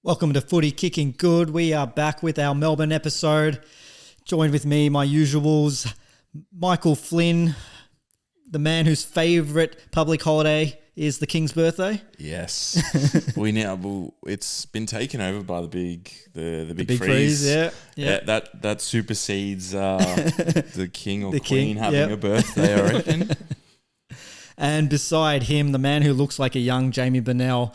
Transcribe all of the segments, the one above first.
Welcome to Footy Kickin Good. We are back with our Melbourne episode. Joined with me, my usuals, Michael Flynn, the man whose favourite public holiday is the King's birthday. Yes, it's been taken over by the big Big freeze. Yeah. That supersedes the king or The queen king, having a birthday, I reckon. And beside him, the man who looks like a young Jamie Burnell,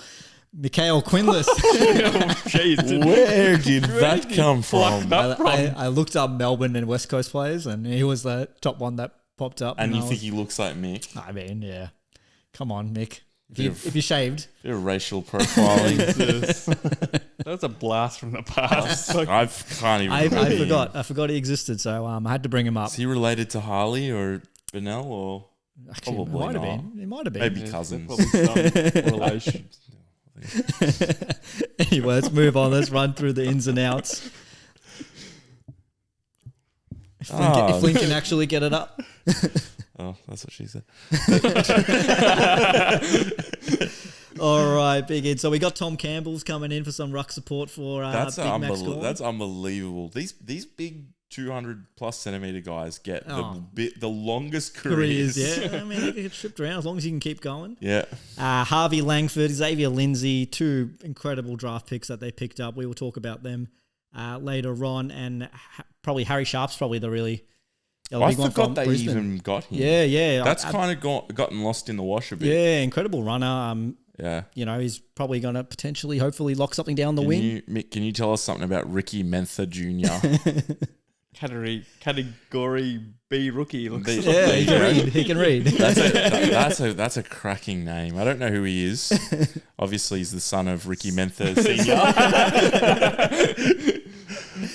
Mikhail Quinless. Where did that come from? I looked up Melbourne and West Coast players, and he was the top one that popped up. And you think he looks like Mick? I mean, yeah. Come on, Mick. If you shaved. Bit of racial profiling. That was a blast from the past. I can't even remember. I forgot he existed, so I had to bring him up. Is he related to Harley or Burnell or probably It might have not? been. It might have been. Maybe cousins. Probably some relation. Anyway, let's move on. Let's run through the ins and outs. If Flynn can actually get it up. Oh, that's what she said. All right, big in. So we got Tom Campbell's coming in for some ruck support for That's Big Max Gorn. That's unbelievable. These big 200+ centimeter guys get the longest careers. Yeah. I mean, they get shipped around as long as you can keep going. Yeah. Harvey Langford, Xavier Lindsay, two incredible draft picks that they picked up. We will talk about them later on, and probably Harry Sharp's probably the really. I forgot they even got him. Yeah. That's kind of gotten lost in the wash a bit. Yeah, incredible runner. Yeah. You know, he's probably going to potentially, hopefully, lock something down the wing. Mick, can you tell us something about Ricky Mentha Jr.? Category B rookie. Yeah, he can read. That's a cracking name. I don't know who he is. Obviously, he's the son of Ricky Mentha Sr.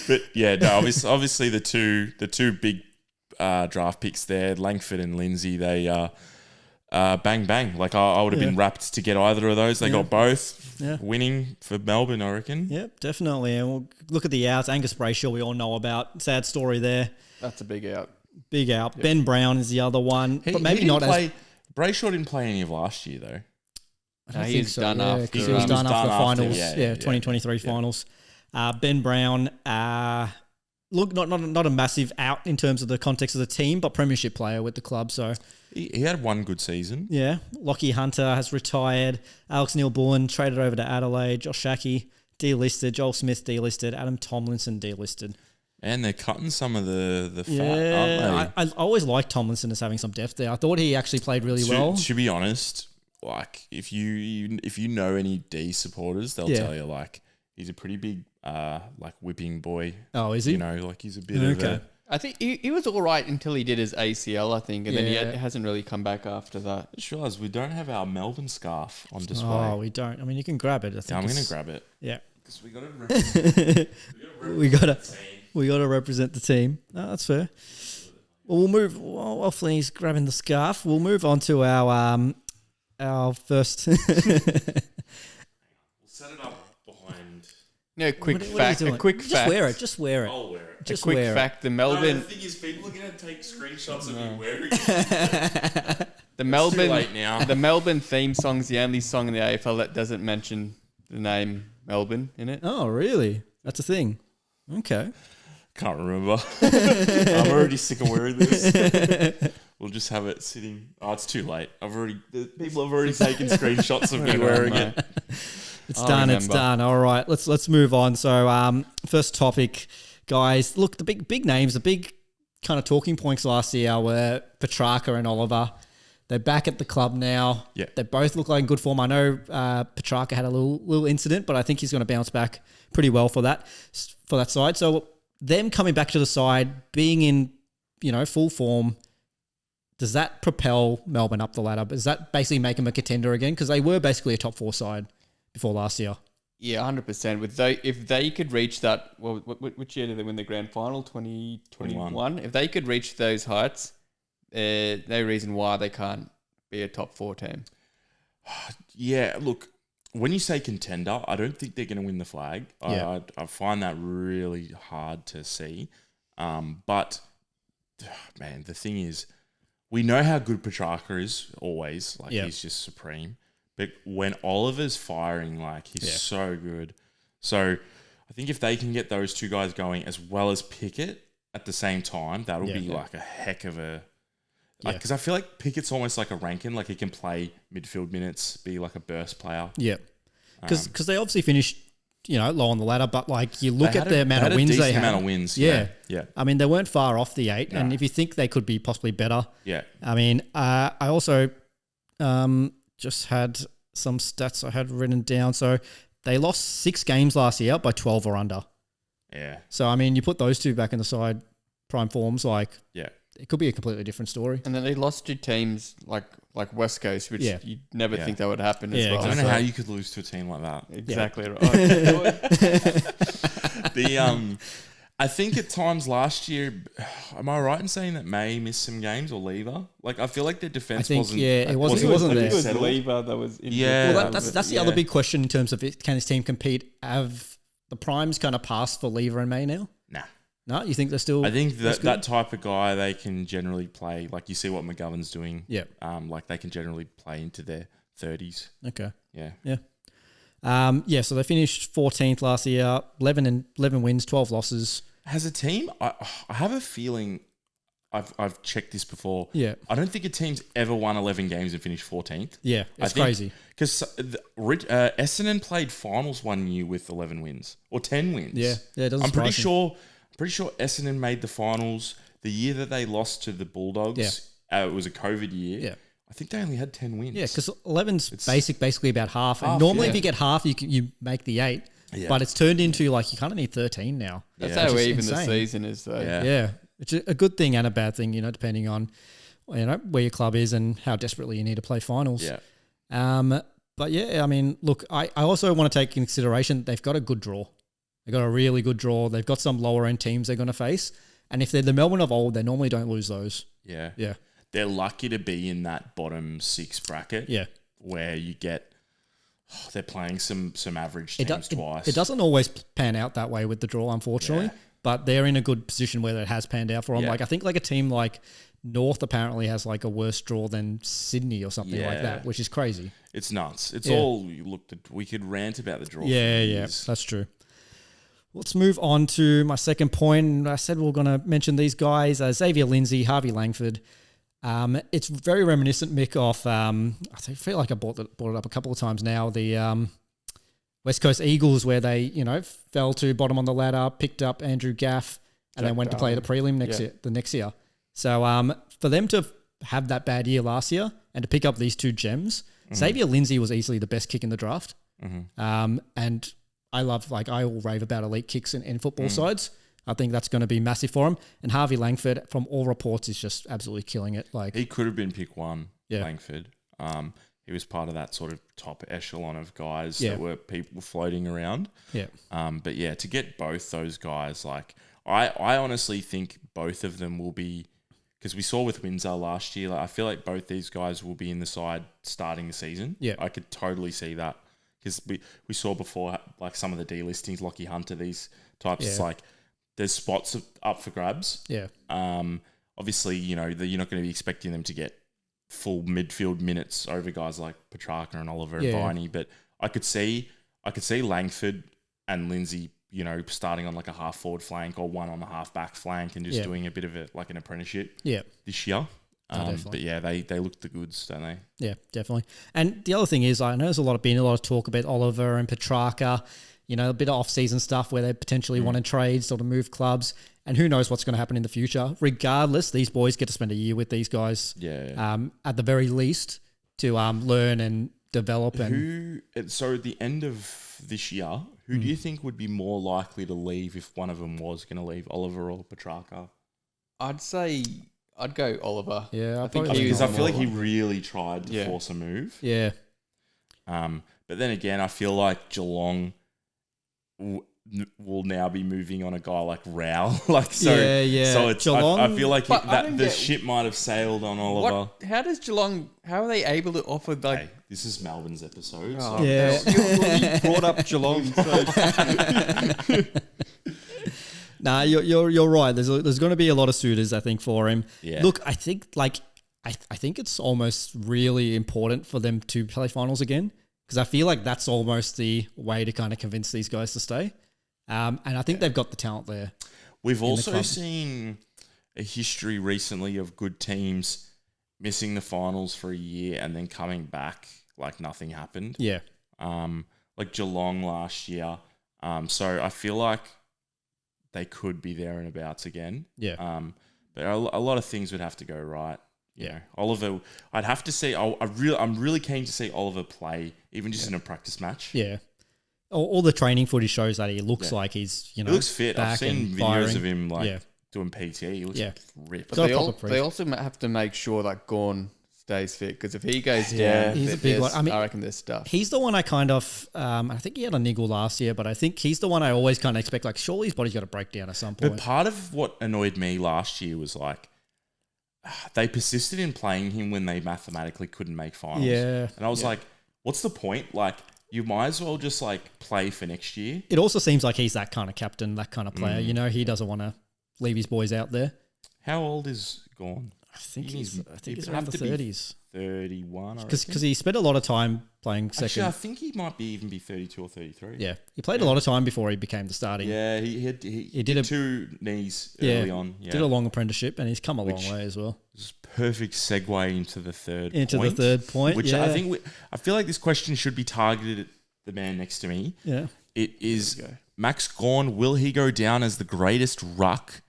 But yeah, no, obviously the two big draft picks there, Langford and Lindsay, they bang bang. Like I would have been rapt to get either of those. They got both. Yeah. Winning for Melbourne, I reckon. Yep, definitely. And we'll look at the outs. Angus Brayshaw, we all know about. Sad story there. That's a big out. Big out. Yep. Ben Brown is the other one. But maybe not as... Brayshaw didn't play any of last year, though. He was done after. He was done after the finals. Yeah, 2023 finals. Ben Brown, look, not a massive out in terms of the context of the team, but premiership player with the club. So he had one good season. Yeah. Lockie Hunter has retired. Alex Neil-Bullen traded over to Adelaide. Josh Shackey delisted. Joel Smith delisted. Adam Tomlinson delisted. And they're cutting some of the fat, aren't they? I always liked Tomlinson as having some depth there. I thought he actually played really well. To be honest, like if you know any D supporters, they'll tell you like he's a pretty big whipping boy. Oh, is he? You know, like he's a bit of a... I think he was all right until he did his ACL, I think, and then he hasn't really come back after that. I just realised we don't have our Melbourne scarf on display. Oh, we don't. I mean, you can grab it. I'm going to grab it. Yeah. Because we got to represent we got to represent the team. No, that's fair. Well, we'll move. While Flynny's grabbing the scarf, we'll move on to our first... We'll set it up behind... No, quick fact. Just wear it. Just wear it. I'll wear it. Just a quick fact. The Melbourne. No, the thing is, people are going to take screenshots of me wearing it. The Melbourne. It's too late now. The Melbourne theme song is the only song in the AFL that doesn't mention the name Melbourne in it. Oh, really? That's a thing. Okay. Can't remember. I'm already sick of wearing this. We'll just have it sitting. Oh, it's too late. People have already taken screenshots of me wearing it. It's done. All right, let's move on. So, first topic, guys. Look, the big names, the big kind of talking points last year were Petrarca and Oliver. They're back at the club now. Yeah. They both look like in good form. I know Petrarca had a little incident, but I think he's going to bounce back pretty well for that side. So, them coming back to the side, being in full form, does that propel Melbourne up the ladder? Does that basically make them a contender again? Because they were basically a top 4 side before last year. Yeah, 100%. If they could reach that, well, which year did they win the grand final? 2021. If they could reach those heights, no reason why they can't be a top 4 team. Yeah, look, when you say contender, I don't think they're going to win the flag. Yeah. I find that really hard to see. But, man, the thing is, we know how good Petrarca is always. Like, he's just supreme. But when Oliver's firing, like, he's so good. So I think if they can get those two guys going as well as Pickett at the same time, that'll be like a heck of a... Because I feel like Pickett's almost like a Rankin, like he can play midfield minutes, be like a burst player. Yeah. Because they obviously finished, low on the ladder, but like you look at the amount of wins they had. Amount of wins. Yeah. Yeah. I mean, they weren't far off the 8, and if you think they could be possibly better. Yeah. I mean, I also just had some stats I had written down. So they lost 6 games last year by 12 or under. Yeah. So, I mean, you put those two back in the side, prime forms, like it could be a completely different story. And then they lost to teams like West Coast, which you'd never think that would happen as well. I don't know how you could lose to a team like that. Exactly right. I think at times last year, am I right in saying that May missed some games or Lever? Like, I feel like their defense wasn't. Yeah, it wasn't there. It was Lever that was injured. Yeah. Well, that's the other big question in terms of can this team compete? Have the primes kind of passed for Lever and May now? Nah. No, you think they're still... I think that type of guy, they can generally play, like you see what McGovern's doing. Yeah. Like they can generally play into their 30s. Okay. Yeah. Yeah. So they finished 14th last year, 11 wins, 12 losses. As a team, I have a feeling, I've checked this before. Yeah. I don't think a team's ever won 11 games and finished 14th. Yeah, it's crazy. Because Essendon played finals one year with 11 wins or 10 wins. Yeah, it doesn't I'm pretty surprise me. sure Essendon made the finals the year that they lost to the Bulldogs. It was a COVID year. Yeah. I think they only had 10 wins. Yeah, because 11's basically about half. And if you get half, you make the 8. Yeah. But it's turned into like you kind of need 13 now. That's how even the season is though. Yeah. It's a good thing and a bad thing, depending on where your club is and how desperately you need to play finals. Yeah. But yeah, I mean, look, I also want to take in consideration they've got a good draw. They've got a really good draw. They've got some lower end teams they're going to face. And if they're the Melbourne of old, they normally don't lose those. Yeah. Yeah. They're lucky to be in that bottom 6 bracket. Yeah. Where you get, they're playing some average teams twice. It doesn't always pan out that way with the draw, unfortunately. Yeah. But they're in a good position where it has panned out for them. Yeah. Like I think like a team like North apparently has like a worse draw than Sydney or something like that, which is crazy. It's nuts. It's all, we could rant about the draw. Yeah, that's true. Let's move on to my second point. I said we're going to mention these guys, Xavier Lindsay, Harvey Langford. It's very reminiscent, Mick, of, I feel like I brought it up a couple of times now, the West Coast Eagles where they, fell to bottom on the ladder, picked up Andrew Gaff, and then went to play the prelim the next year. So for them to have that bad year last year and to pick up these 2 gems, Xavier Lindsay was easily the best kick in the draft. And I will rave about elite kicks in football sides. I think that's going to be massive for him. And Harvey Langford, from all reports, is just absolutely killing it. Like he could have been pick 1, Langford. He was part of that sort of top echelon of guys that were people floating around. Yeah. But yeah, to get both those guys, like I honestly think both of them will be, because we saw with Windsor last year, like I feel like both these guys will be in the side starting the season. Yeah. I could totally see that. Because we saw before, like some of the delistings, Lockie Hunter, these types, it's like there's spots up for grabs. Yeah. Obviously, you're not going to be expecting them to get full midfield minutes over guys like Petrarca and Oliver and Viney, but I could see Langford and Lindsay, starting on like a half forward flank or one on the half back flank and just doing a bit of it like an apprenticeship. This year. But yeah, they look the goods, don't they? Yeah, definitely. And the other thing is, I know there's been a lot of talk about Oliver and Petrarca, a bit of off-season stuff where they potentially want to trade, sort of move clubs, and who knows what's going to happen in the future. Regardless, these boys get to spend a year with these guys, at the very least, to learn and develop. So at the end of this year, who do you think would be more likely to leave if one of them was going to leave, Oliver or Petrarca? I'd go Oliver. Yeah, I feel like he really tried to force a move. Yeah. But then again, I feel like Geelong will now be moving on a guy like Rao. So it's Geelong, I feel like the ship might have sailed on Oliver. How are they able to offer like? Hey, this is Melbourne's episode. Oh, you brought up Geelong. So. Nah, you're right. There's going to be a lot of suitors, I think, for him. Yeah. Look, I think I think it's almost really important for them to play finals again, because I feel like that's almost the way to kind of convince these guys to stay. And I think they've got the talent there. We've also seen a history recently of good teams missing the finals for a year and then coming back like nothing happened. Yeah. Like Geelong last year. So I feel like they could be there and abouts again. Yeah. But a lot of things would have to go right. You know, Oliver, I'd have to see. I'm really keen to see Oliver play, even just in a practice match. Yeah. All the training footage shows that he looks like he's, He looks fit. I've seen videos firing. of him doing PT. He looks ripped. But they also have to make sure that Gawn stays fit, because if he goes down, he's a big one. I mean, I reckon there's stuff. He's the one I kind of, I think he had a niggle last year, but I think he's the one I always kind of expect, like, surely his body's got to break down at some point. But part of what annoyed me last year was like, they persisted in playing him when they mathematically couldn't make finals. Yeah. And I was like, what's the point? Like, you might as well just like play for next year. It also seems like he's that kind of captain, that kind of player. You know, he doesn't want to leave his boys out there. How old is Gawn? I think he's around the 30s. 31. Because he spent a lot of time playing second. Actually, I think he might even be 32 or 33. Yeah, he played a lot of time before he became the starting. Yeah, he did 2 knees early on. Yeah. Did a long apprenticeship, and he's come a long way as well. Perfect segue into the third point. The third point, which I feel like this question should be targeted at the man next to me. Yeah. It is Max Gawn. Will he go down as the greatest ruck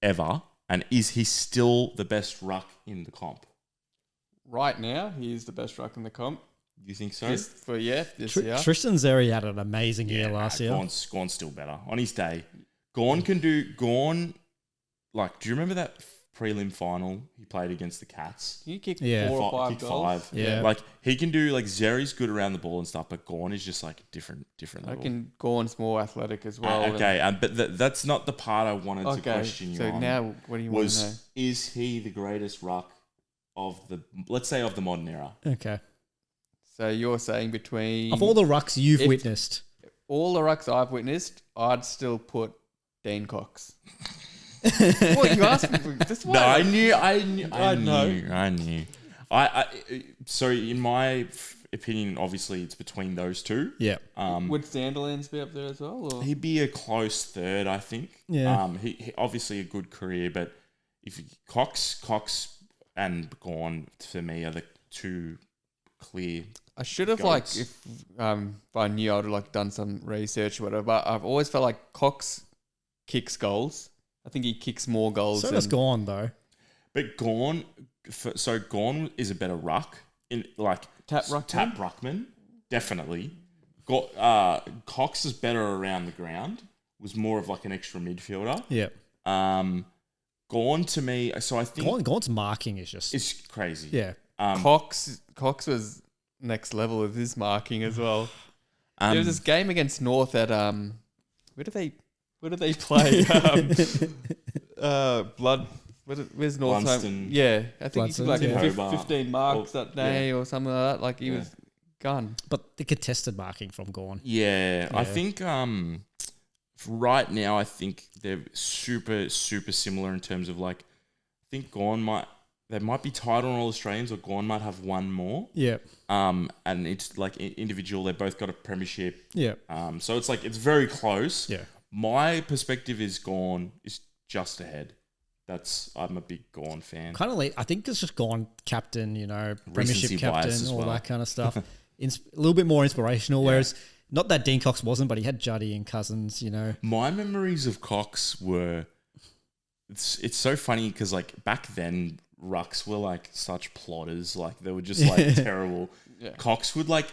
ever? And is he still the best ruck in the comp? Right now, he's the best ruck in the comp. You think so? This year. Tristan Xerri had an amazing year last year. Gawn's still better. On his day, Gawn can do... Like, do you remember that prelim final he played against the Cats? He kicked 4 or 5 goals. 5. Yeah. Like, he can do... Like, Xerri's good around the ball and stuff, but Gawn is just, like, different level. I reckon Gawn's more athletic as well. But that's not the part I wanted to question you on. So now, what do you want to know? Is he the greatest ruck of the... Let's say of the modern era? Okay. So you're saying between... Of all the rucks you've witnessed? All the rucks I've witnessed, I'd still put Dean Cox. What, you asked me for this one? No, I knew. So in my opinion, obviously it's between those two. Yeah. Would Sandilands be up there as well? Or? He'd be a close third, I think. Yeah. He obviously a good career, but if Cox and Gawn for me are the two clear. I should have goats. if I knew I'd have done some research or whatever. But I've always felt like Cox kicks goals. I think he kicks more goals. So does Gawn though. But Gawn is a better ruck in tap ruckman, definitely. Cox is better around the ground. Was more of like an extra midfielder. Yeah. Gawn to me, so I think Gawn's marking is just it's crazy. Yeah. Cox was next level with his marking as well. There was this game against North at where do they play? Where's North home? Yeah, I think he took like 15 marks that day or something like that. Like he was gone. But the contested marking from Gawn. Yeah, I think right now I think they're super similar in terms of like I think Gawn might be tied on All Australians or Gawn might have one more. Yeah. And it's like individual. They both got a premiership. Yeah. So it's like it's very close. Yeah. My perspective is Gawn is just ahead. I'm a big Gawn fan. Kind of I think it's just Gawn captain, premiership captain, all that kind of stuff. A little bit more inspirational, whereas not that Dean Cox wasn't, but he had Juddy and Cousins, My memories of Cox were... It's so funny because like back then, rucks were like such plotters. Like they were just like terrible. Yeah. Cox would like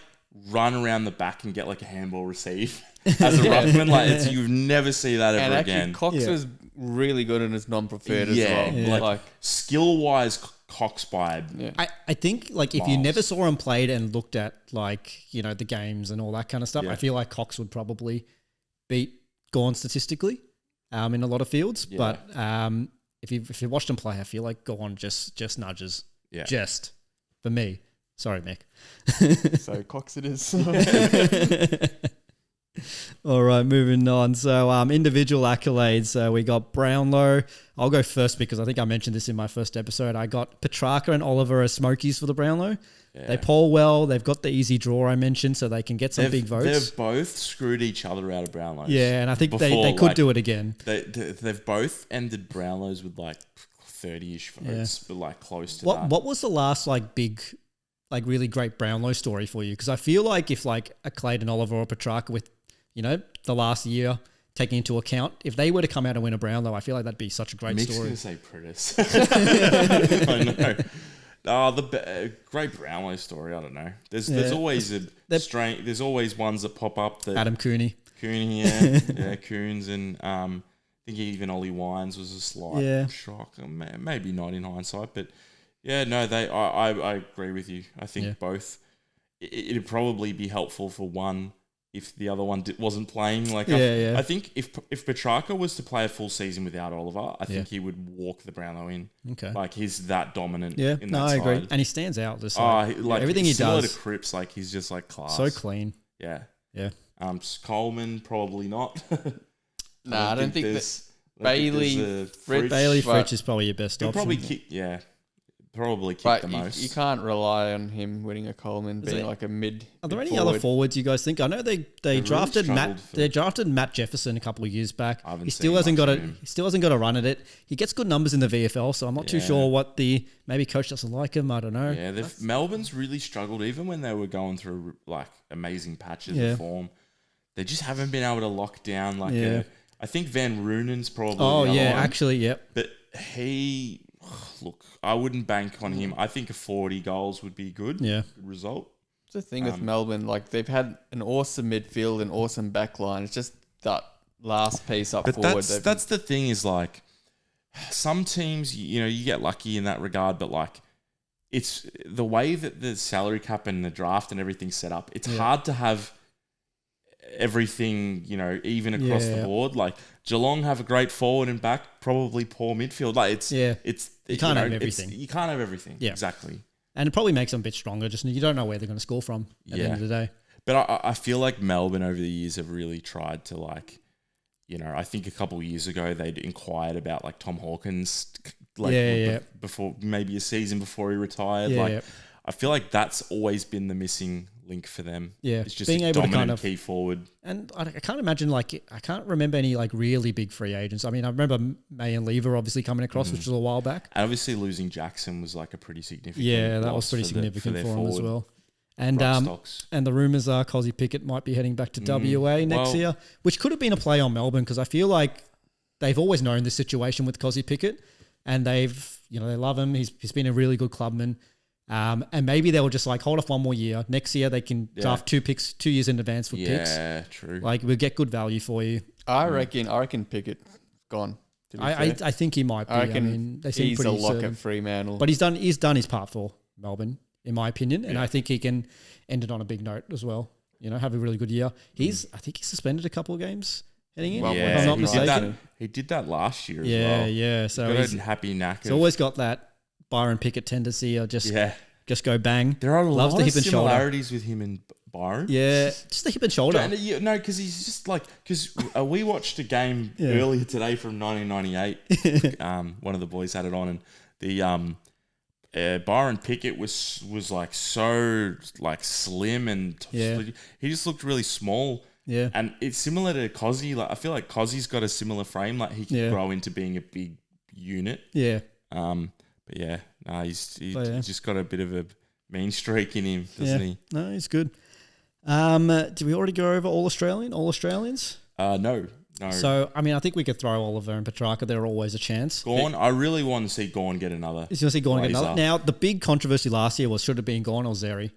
run around the back and get like a handball receive as a ruckman. Like you never see that ever again. Cox was really good in his non-preferred as well. Yeah. Like skill-wise, Cox by... Yeah. I think like if you never saw him played and looked at like, the games and all that kind of stuff, I feel like Cox would probably beat Gawn statistically in a lot of fields. Yeah. But if you watched him play, I feel like Gawn just nudges. Yeah. Just for me. Sorry, Mick. So Cox it is. All right, moving on. So individual accolades. So we got Brownlow. I'll go first because I think I mentioned this in my first episode. I got Petrarca and Oliver as smokies for the Brownlow. Yeah. They poll well. They've got the easy draw I mentioned, so they can get some big votes. They've both screwed each other out of Brownlows. Yeah, and I think they could do it again. They've both ended Brownlows with like 30-ish votes, but like close to that. What was the last like big, like really great Brownlow story for you? Because I feel like if like a Clayton Oliver or Petrarca with, the last year taking into account, if they were to come out and win a Brownlow, I feel like that'd be such a great story. Mick's going to say Pritis. I know. Oh, great Brownlow story. I don't know. There's always there's always ones that pop up. That Adam Cooney, yeah, Coons, and I think even Ollie Wines was a slight shock. Maybe not in hindsight, but yeah, no, I agree with you. I think both. It'd probably be helpful for one if the other one wasn't playing. I think if Petrarca was to play a full season without Oliver, I think he would walk the Brownlow in. Okay. Like he's that dominant. Yeah, in that I side. agree. And he stands out. Just everything he does. Similar to Cripps, he's just like class. So clean. Yeah. Yeah. Coleman, probably not. I don't think that Bailey Fritsch is probably your best option. Probably kick the most. You can't rely on him winning a Coleman, being like a mid. Are there any other forwards you guys think? I know they drafted Matt Jefferson a couple of years back. He still hasn't got a run at it. He gets good numbers in the VFL, so I'm not too sure what maybe coach doesn't like him. I don't know. Yeah, Melbourne's really struggled even when they were going through like amazing patches of form. They just haven't been able to lock down I think Van Roonen's probably. Oh yeah, actually, yep. But look, I wouldn't bank on him. I think a 40 goals would be good. Yeah, good result. The thing with Melbourne, like they've had an awesome midfield, an awesome back line. It's just that last piece up forward. That's the thing is like some teams, you get lucky in that regard, but like it's the way that the salary cap and the draft and everything's set up. It's hard to have everything, even across the board. Like Geelong have a great forward and back, probably poor midfield. Like you can't have everything. You can't have everything. Yeah, exactly. And it probably makes them a bit stronger. Just you don't know where they're going to score from at the end of the day. But I feel like Melbourne over the years have really tried to I think a couple of years ago they'd inquired about like Tom Hawkins, before maybe a season before he retired. I feel like that's always been the missing link for them. Yeah, it's just being able to kind of key forward. And I can't imagine I can't remember any really big free agents. I mean, I remember May and Lever obviously coming across, which was a while back. And obviously losing Jackson was like a pretty significant. Yeah, that was pretty significant for him as well. And and the rumours are Cozzy Pickett might be heading back to WA next year, which could have been a play on Melbourne because I feel like they've always known this situation with Cozzy Pickett, and they love him. He's been a really good clubman. And maybe they will just hold off one more year. Next year they can draft 2 picks 2 years in advance for picks. Yeah, true. We'll get good value for you. I reckon Pickett gone. I think he might be. I mean, they seem he's pretty a lock certain. at Fremantle. But he's done his part for Melbourne, in my opinion, and I think he can end it on a big note as well. Have a really good year. I think he's suspended a couple of games heading in. If I'm not mistaken. He did that last year as well. Yeah. So he's happy knacker. He's always got that Byron Pickett tendency or just go bang. There are a lot of similarities with him and Byron. Yeah, just the hip and shoulder. No, because he's just because we watched a game earlier today from 1998. One of the boys had it on, and the Byron Pickett was so slim and he just looked really small. Yeah, and it's similar to Cozzy. I feel like Cozzy's got a similar frame. He can grow into being a big unit. Yeah. But he's just got a bit of a mean streak in him, doesn't he? No, he's good. Did we already go over all Australians? No. So, I mean, I think we could throw Oliver and Petrarca. They're always a chance. Gorn, I really want to see Gorn get another. He's going to see Gorn get another. Now, the big controversy last year was should have been Gorn or Zeri.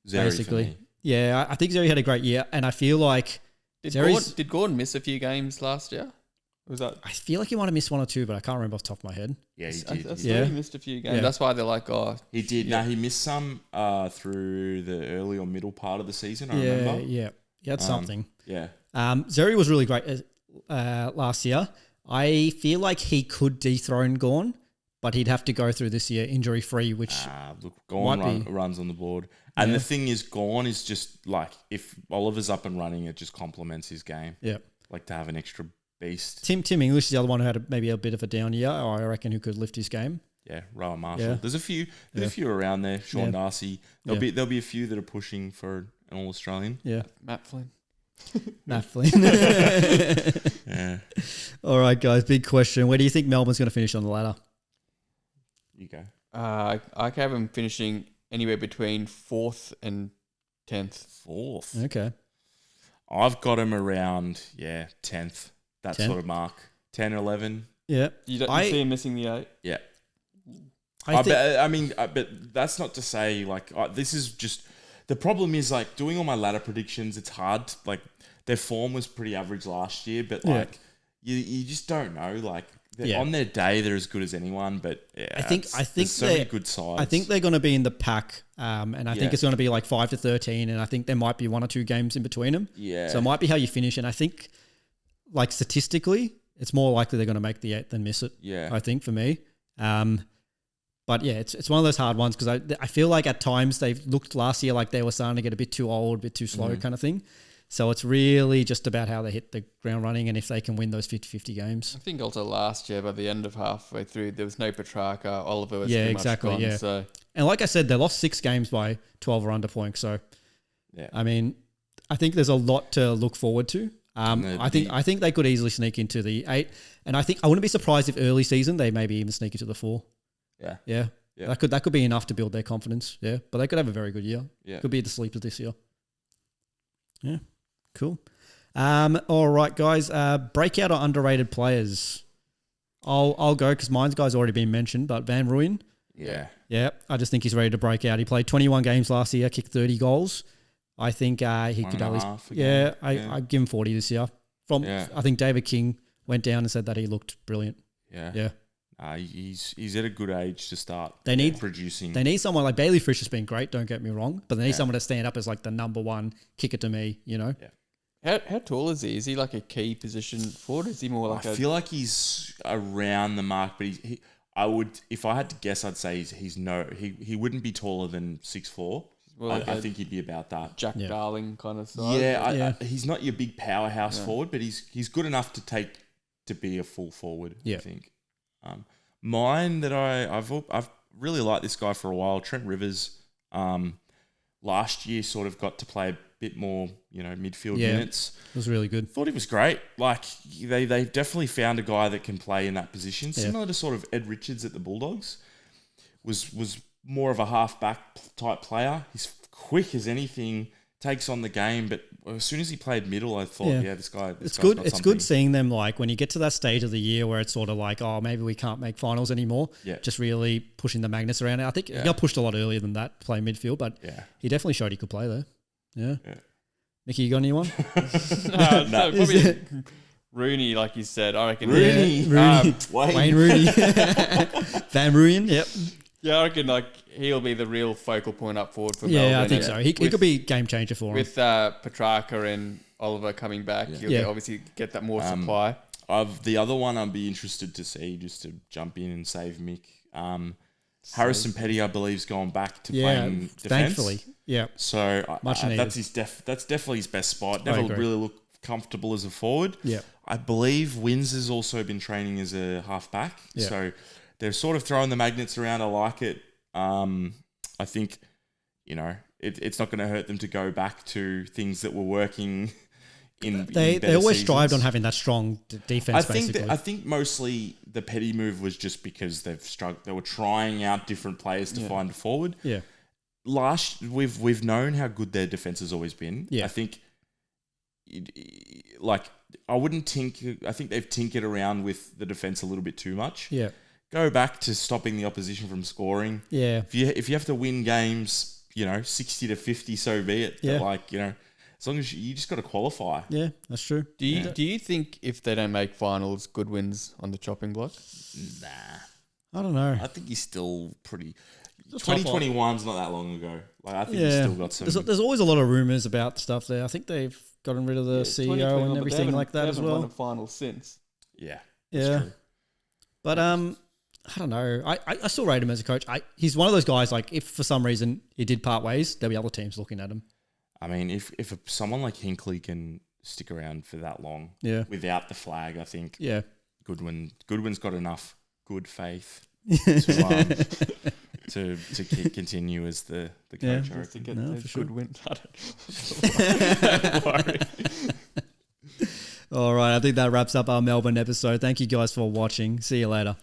Basically. Yeah, I think Zeri had a great year, and I feel like Did Gordon miss a few games last year? I feel like he might have missed 1 or 2, but I can't remember off the top of my head. Yeah, he did. He missed a few games. Yeah. That's why they're like, he did. Yeah. No, he missed some through the early or middle part of the season, I remember. Yeah. He had something. Yeah. Zeri was really great last year. I feel like he could dethrone Gorn, but he'd have to go through this year injury free, which look, Gawn runs on the board. And the thing is, Gawn is just like, if Oliver's up and running, it just complements his game. Yeah. Like to have an extra beast. Tim English is the other one who had maybe a bit of a down year, or I reckon who could lift his game. Yeah, Rowan Marshall. Yeah. There's a few around there. Sean Darcy. There'll be a few that are pushing for an All Australian. Yeah. Matt Flynn. Matt Flynn. Yeah. All right, guys. Big question. Where do you think Melbourne's going to finish on the ladder? You go. I have him finishing anywhere between 4th and 10th. 4th. Okay. I've got him around 10th. That 10? sort of mark. 10 or 11. Yeah. You see him missing the 8? Yeah. But But that's not to say like this is just the problem is like doing all my ladder predictions. It's hard. Like their form was pretty average last year, but like you just don't know. Like on their day, they're as good as anyone. But I think there's so many good sides. I think they're going to be in the pack, and I think it's going to be like 5 to 13, and I think there might be 1 or 2 games in between them. Yeah. So it might be how you finish, and I think like statistically, it's more likely they're going to make the 8 than miss it. Yeah. I think for me. But yeah, it's one of those hard ones because I feel like at times they've looked last year like they were starting to get a bit too old, a bit too slow kind of thing. So it's really just about how they hit the ground running and if they can win those 50-50 games. I think also last year by the end of halfway through there was no Petrarca. Oliver was pretty much gone. Yeah. So. And like I said, they lost 6 games by 12 or under points. So I mean, I think there's a lot to look forward to. I think they could easily sneak into the 8, and I think I wouldn't be surprised if early season they maybe even sneak into the 4. Yeah. That could be enough to build their confidence. Yeah, but they could have a very good year. Yeah, could be the sleepers this year. Yeah, cool. All right, guys. Breakout or underrated players? I'll go because mine's guy's already been mentioned, but Van Rooyen. Yeah. I just think he's ready to break out. He played 21 games last year, kicked 30 goals. I think he could at least. I'd give him 40 this year. I think David King went down and said that he looked brilliant. Yeah. He's at a good age to start producing. They need someone like Bailey Fisher's been great, don't get me wrong, but they need someone to stand up as like the number 1 kicker to me, you know? Yeah. How tall is he? Is he like a key position forward? Is he more like I feel like he's around the mark, but I would, if I had to guess, I'd say he wouldn't be taller than 6'4". I think he'd be about that. Jack Darling kind of size. He's not your big powerhouse forward, but he's good enough to be a full forward, I think. Mine that I've really liked this guy for a while, Trent Rivers. Last year sort of got to play a bit more, midfield minutes. It was really good. Thought he was great. Like they definitely found a guy that can play in that position, similar to sort of Ed Richards at the Bulldogs. Was more of a half-back type player. He's quick as anything, takes on the game, but as soon as he played middle, I thought, this guy. It's good. It's good seeing them like when you get to that stage of the year where it's sort of like, oh, maybe we can't make finals anymore. Yeah. Just really pushing the magnets around. I think he got pushed a lot earlier than that, playing midfield, but he definitely showed he could play there. Yeah. Mickey, you got anyone? no, probably Rooney, like you said. I reckon. Wayne Rooney. Van Rooyen. Yep. Yeah, I reckon he'll be the real focal point up forward for Melbourne. Yeah, I think so. He could be a game changer for him. With Petrarca and Oliver coming back, you'll obviously get that more supply. The other one I'd be interested to see, just to jump in and save Mick. Harrison Petty, I believe, is going back to playing defence. Thankfully. Yeah. So that's definitely his best spot. Never really looked comfortable as a forward. Yeah. I believe Wins has also been training as a half-back. Yeah. So they're sort of throwing the magnets around. I like it. I think, it's not going to hurt them to go back to things that were working in They always strived on having that strong defense, basically. I think mostly the Petty move was just because they've struggled. They were trying out different players to find a forward. Yeah. We've known how good their defense has always been. Yeah. I think, I think they've tinkered around with the defense a little bit too much. Yeah. Go back to stopping the opposition from scoring. Yeah. If you have to win games, 60 to 50, so be it. Yeah. But as long as you just got to qualify. Yeah, that's true. Do you think if they don't make finals, Goodwin's on the chopping block? Nah. I don't know. I think he's still pretty. 2021's not that long ago. I think he's still got some. There's always a lot of rumors about stuff there. I think they've gotten rid of the CEO and everything like that as well. They haven't won a final since. Yeah. Yeah. True. But I don't know. I still rate him as a coach. He's one of those guys, like, if for some reason he did part ways, there'll be other teams looking at him. I mean, if someone like Hinkley can stick around for that long without the flag, I think Goodwin's got enough good faith to continue as the coach. Yeah, to get for sure. good wins. All right, I think that wraps up our Melbourne episode. Thank you guys for watching. See you later.